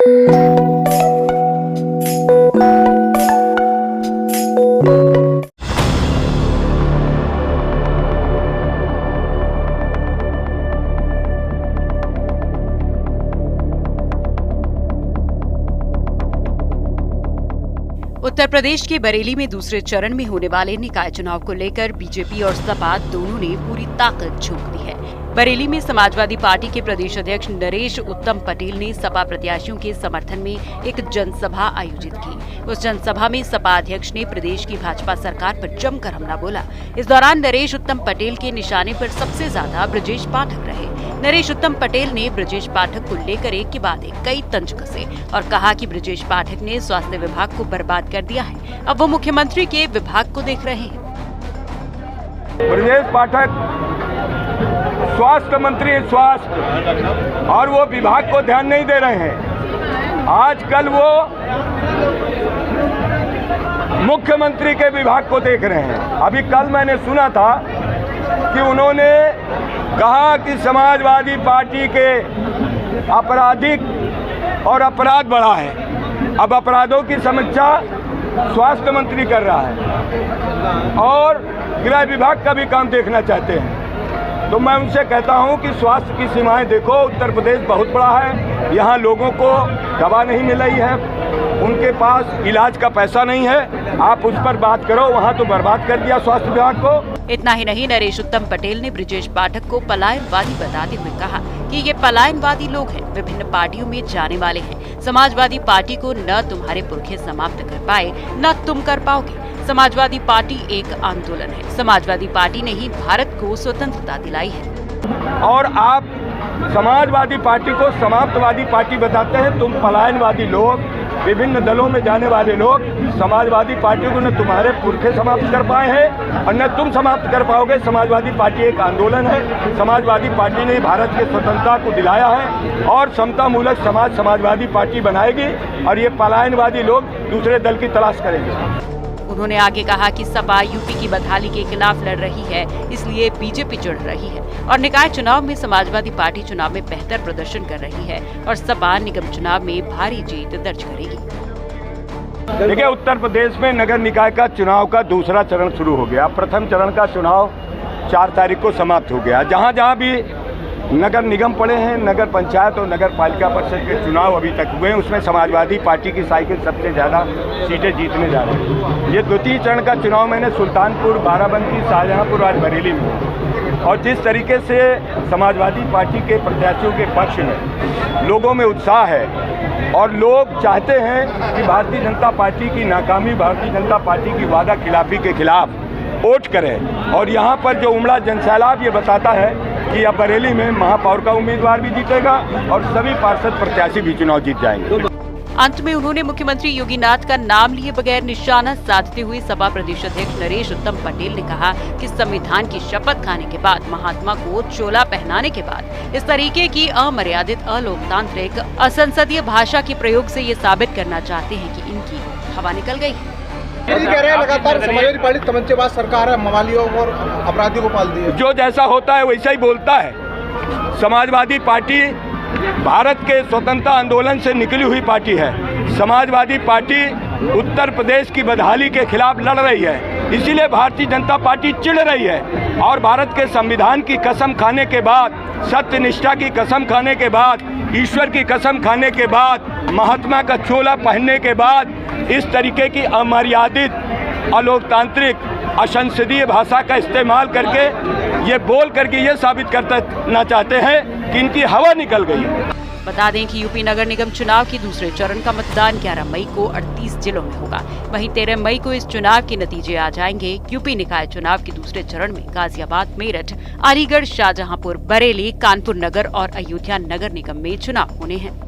उत्तर प्रदेश के बरेली में दूसरे चरण में होने वाले निकाय चुनाव को लेकर बीजेपी और सपा दोनों ने पूरी ताकत झोंक दी है। बरेली में समाजवादी पार्टी के प्रदेश अध्यक्ष नरेश उत्तम पटेल ने सपा प्रत्याशियों के समर्थन में एक जनसभा आयोजित की। उस जनसभा में सपा अध्यक्ष ने प्रदेश की भाजपा सरकार पर जमकर हमला बोला। इस दौरान नरेश उत्तम पटेल के निशाने पर सबसे ज्यादा ब्रजेश पाठक रहे। नरेश उत्तम पटेल ने ब्रजेश पाठक को लेकर एक के बाद एक कई तंज कसे और कहा कि ब्रजेश पाठक ने स्वास्थ्य विभाग को बर्बाद कर दिया है। अब वो मुख्यमंत्री के विभाग को देख रहे हैं। ब्रजेश पाठक स्वास्थ्य मंत्री स्वास्थ्य और वो विभाग को ध्यान नहीं दे रहे हैं। आजकल वो मुख्यमंत्री के विभाग को देख रहे हैं। अभी कल मैंने सुना था कि उन्होंने कहा कि समाजवादी पार्टी के आपराधिक और अपराध बढ़ा है। अब अपराधों की समीक्षा स्वास्थ्य मंत्री कर रहा है और गृह विभाग का भी काम देखना चाहते हैं। तो मैं उनसे कहता हूं कि स्वास्थ्य की सीमाएं देखो। उत्तर प्रदेश बहुत बड़ा है, यहाँ लोगों को दवा नहीं मिल रही है, उनके पास इलाज का पैसा नहीं है। आप उस पर बात करो, वहाँ तो बर्बाद कर दिया स्वास्थ्य विभाग को। इतना ही नहीं, नरेश उत्तम पटेल ने ब्रजेश पाठक को पलायनवादी बताते हुए कहा कि ये पलायनवादी लोग हैं, विभिन्न पार्टियों में जाने वाले हैं। समाजवादी पार्टी को न तुम्हारे पुरखे समाप्त कर पाए न तुम कर पाओगे। समाजवादी पार्टी एक आंदोलन है। समाजवादी पार्टी ने ही भारत को स्वतंत्रता दिलाई है और आप समाजवादी पार्टी को समाप्तवादी पार्टी बताते हैं। तुम पलायनवादी लोग, विभिन्न दलों में जाने वाले लोग समाजवादी पार्टी को न तुम्हारे पुरखे समाप्त कर पाए हैं और न तुम समाप्त कर पाओगे। समाजवादी पार्टी एक आंदोलन है। समाजवादी पार्टी ने भारत के स्वतंत्रता को दिलाया है और समता मूलक समाज समाजवादी पार्टी बनाएगी और ये पलायनवादी लोग दूसरे दल की तलाश करेंगे। उन्होंने आगे कहा कि सपा यूपी की बदहाली के खिलाफ लड़ रही है, इसलिए बीजेपी जुड़ रही है और निकाय चुनाव में समाजवादी पार्टी चुनाव में बेहतर प्रदर्शन कर रही है और सपा निगम चुनाव में भारी जीत दर्ज करेगी। देखिए, उत्तर प्रदेश में नगर निकाय का चुनाव का दूसरा चरण शुरू हो गया। प्रथम चरण का चुनाव 4 तारीख को समाप्त हो गया। जहाँ जहाँ भी नगर निगम पड़े हैं, नगर पंचायत और नगर पालिका परिषद के चुनाव अभी तक हुए, उसमें समाजवादी पार्टी की साइकिल सबसे ज़्यादा सीटें जीतने जा रही है। ये द्वितीय चरण का चुनाव मैंने सुल्तानपुर, बाराबंकी, शाहजहांपुर और बरेली में, और जिस तरीके से समाजवादी पार्टी के प्रत्याशियों के पक्ष में लोगों में उत्साह है और लोग चाहते हैं कि भारतीय जनता पार्टी की नाकामी, भारतीय जनता पार्टी की वादा खिलाफी के खिलाफ वोट करें। और यहाँ पर जो उमड़ा जनसैलाब ये बताता है कि अब बरेली में महापौर का उम्मीदवार भी जीतेगा और सभी पार्षद प्रत्याशी भी चुनाव जीत जाएंगे। अंत में उन्होंने मुख्यमंत्री योगी नाथ का नाम लिए बगैर निशाना साधते हुए सपा प्रदेश अध्यक्ष नरेश उत्तम पटेल ने कहा कि संविधान की शपथ खाने के बाद, महात्मा को चोला पहनाने के बाद इस तरीके की अमर्यादित, अलोकतांत्रिक, असंसदीय भाषा के प्रयोग से ये साबित करना चाहते हैं कि इनकी हवा निकल गई है। कह रहे हैं लगातार समाजवादी पार्टी तमंचेबाज सरकार है, मवालियों और अपराधियों को पालती है। जो जैसा होता है वैसा ही बोलता है। समाजवादी पार्टी भारत के स्वतंत्रता आंदोलन से निकली हुई पार्टी है। समाजवादी पार्टी उत्तर प्रदेश की बदहाली के खिलाफ लड़ रही है, इसीलिए भारतीय जनता पार्टी चिढ़ रही है और भारत के संविधान की कसम खाने के बाद, सत्य निष्ठा की कसम खाने के बाद, ईश्वर की कसम खाने के बाद, महात्मा का चोला पहनने के बाद इस तरीके की अमर्यादित, अलोकतांत्रिक, असंसदीय भाषा का इस्तेमाल करके ये बोल करके ये साबित करना चाहते हैं कि इनकी हवा निकल गई है। बता दें कि यूपी नगर निगम चुनाव के दूसरे चरण का मतदान 11 मई को 38 जिलों में होगा। वहीं 13 मई को इस चुनाव के नतीजे आ जाएंगे। यूपी निकाय चुनाव के दूसरे चरण में गाजियाबाद, मेरठ, अलीगढ़, शाहजहांपुर, बरेली, कानपुर नगर और अयोध्या नगर निगम में चुनाव होने हैं।